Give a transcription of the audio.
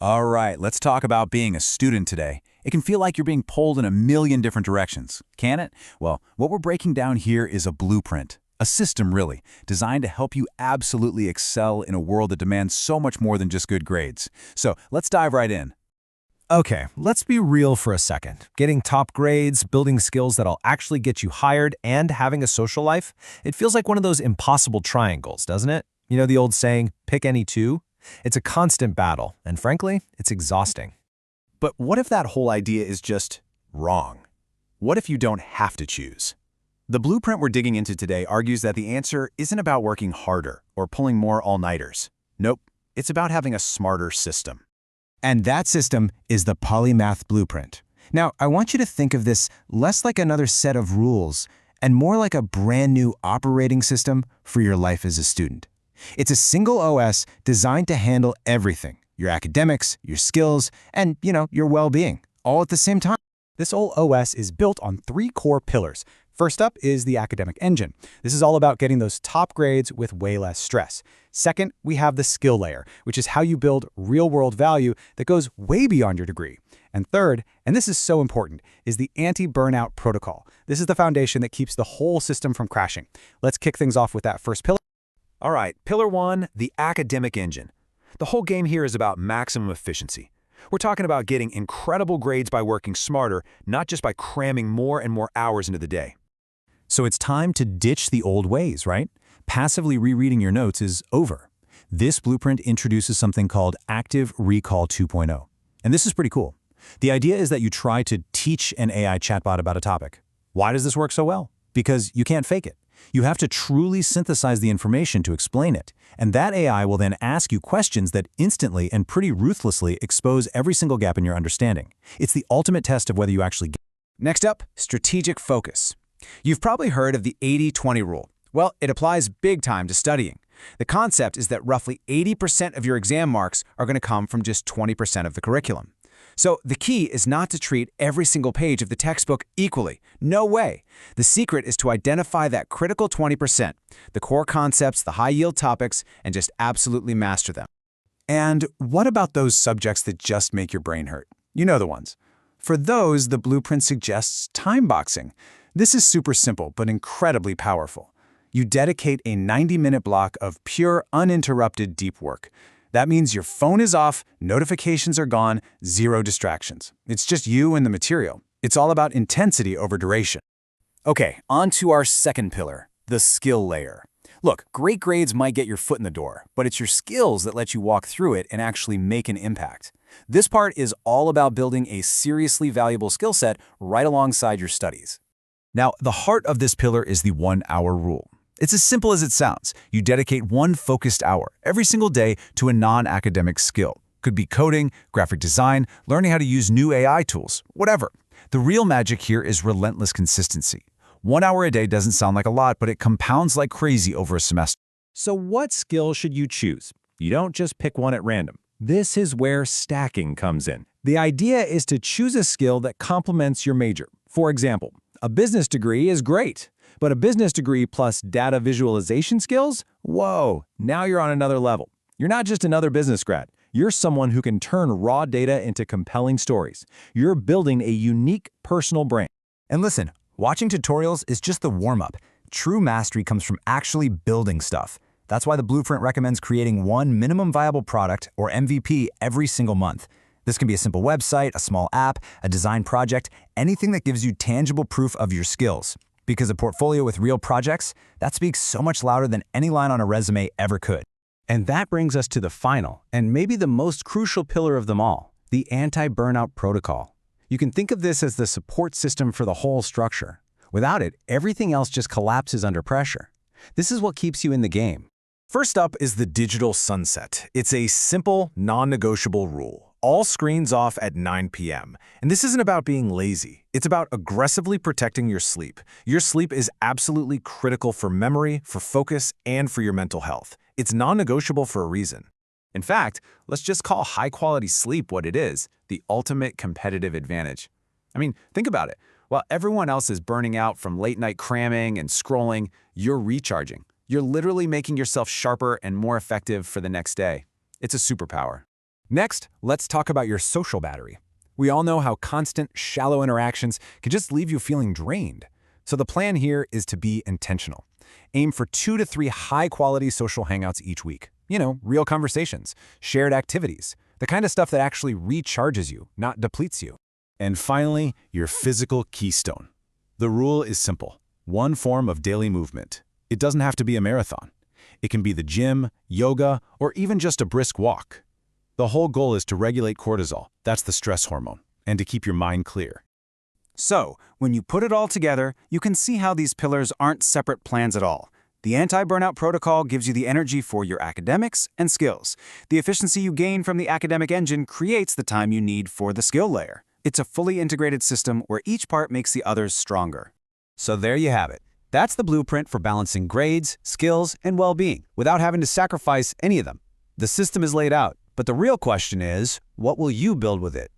All right, let's talk about being a student today. It can feel like you're being pulled in a million different directions, can it? Well, what we're breaking down here is a blueprint, a system really, designed to help you absolutely excel in a world that demands so much more than just good grades. So let's dive right in. Okay, let's be real for a second. Getting top grades, building skills that'll actually get you hired, and having a social life, it feels like one of those impossible triangles, doesn't it? You know the old saying, pick any two? It's a constant battle, and frankly, it's exhausting. But what if that whole idea is just wrong? What if you don't have to choose? The blueprint we're digging into today argues that the answer isn't about working harder or pulling more all-nighters. Nope, it's about having a smarter system. And that system is the Polymath Blueprint. Now, I want you to think of this less like another set of rules and more like a brand new operating system for your life as a student. It's a single OS designed to handle everything, your academics, your skills, and, your well-being, all at the same time. This whole OS is built on three core pillars. First up is the academic engine. This is all about getting those top grades with way less stress. Second, we have the skill layer, which is how you build real-world value that goes way beyond your degree. And third, and this is so important, is the anti-burnout protocol. This is the foundation that keeps the whole system from crashing. Let's kick things off with that first pillar. All right, pillar one, the academic engine. The whole game here is about maximum efficiency. We're talking about getting incredible grades by working smarter, not just by cramming more and more hours into the day. So it's time to ditch the old ways, right? Passively rereading your notes is over. This blueprint introduces something called Active Recall 2.0. And this is pretty cool. The idea is that you try to teach an AI chatbot about a topic. Why does this work so well? Because you can't fake it. You have to truly synthesize the information to explain it. And that AI will then ask you questions that instantly and pretty ruthlessly expose every single gap in your understanding. It's the ultimate test of whether you actually get it. Next up, strategic focus. You've probably heard of the 80-20 rule. Well, it applies big time to studying. The concept is that roughly 80% of your exam marks are going to come from just 20% of the curriculum. So the key is not to treat every single page of the textbook equally. No way. The secret is to identify that critical 20%, the core concepts, the high-yield topics, and just absolutely master them. And what about those subjects that just make your brain hurt? You know the ones. For those, the blueprint suggests time boxing. This is super simple, but incredibly powerful. You dedicate a 90-minute block of pure, uninterrupted deep work. That means your phone is off, notifications are gone, zero distractions. It's just you and the material. It's all about intensity over duration. Okay, on to our second pillar, the skill layer. Look, great grades might get your foot in the door, but it's your skills that let you walk through it and actually make an impact. This part is all about building a seriously valuable skill set right alongside your studies. Now, the heart of this pillar is the 1-hour rule. It's as simple as it sounds. You dedicate one focused hour every single day to a non-academic skill. Could be coding, graphic design, learning how to use new AI tools, whatever. The real magic here is relentless consistency. 1 hour a day doesn't sound like a lot, but it compounds like crazy over a semester. So what skill should you choose? You don't just pick one at random. This is where stacking comes in. The idea is to choose a skill that complements your major. For example, a business degree is great, but a business degree plus data visualization skills? Whoa, now you're on another level. You're not just another business grad. You're someone who can turn raw data into compelling stories. You're building a unique personal brand. And listen, watching tutorials is just the warm-up. True mastery comes from actually building stuff. That's why the Blueprint recommends creating one minimum viable product, or MVP, every single month. This can be a simple website, a small app, a design project, anything that gives you tangible proof of your skills. Because a portfolio with real projects, that speaks so much louder than any line on a resume ever could. And that brings us to the final, and maybe the most crucial pillar of them all, the anti-burnout protocol. You can think of this as the support system for the whole structure. Without it, everything else just collapses under pressure. This is what keeps you in the game. First up is the digital sunset. It's a simple, non-negotiable rule. All screens off at 9 p.m. And this isn't about being lazy. It's about aggressively protecting your sleep. Your sleep is absolutely critical for memory, for focus, and for your mental health. It's non-negotiable for a reason. In fact, let's just call high-quality sleep what it is, the ultimate competitive advantage. I mean, think about it. While everyone else is burning out from late-night cramming and scrolling, you're recharging. You're literally making yourself sharper and more effective for the next day. It's a superpower. Next, let's talk about your social battery. We all know how constant, shallow interactions can just leave you feeling drained. So the plan here is to be intentional. Aim for 2 to 3 high-quality social hangouts each week. You know, real conversations, shared activities, the kind of stuff that actually recharges you, not depletes you. And finally, your physical keystone. The rule is simple. One form of daily movement. It doesn't have to be a marathon. It can be the gym, yoga, or even just a brisk walk. The whole goal is to regulate cortisol, that's the stress hormone, and to keep your mind clear. So, when you put it all together, you can see how these pillars aren't separate plans at all. The anti-burnout protocol gives you the energy for your academics and skills. The efficiency you gain from the academic engine creates the time you need for the skill layer. It's a fully integrated system where each part makes the others stronger. So there you have it. That's the blueprint for balancing grades, skills, and well-being without having to sacrifice any of them. The system is laid out, but the real question is, what will you build with it?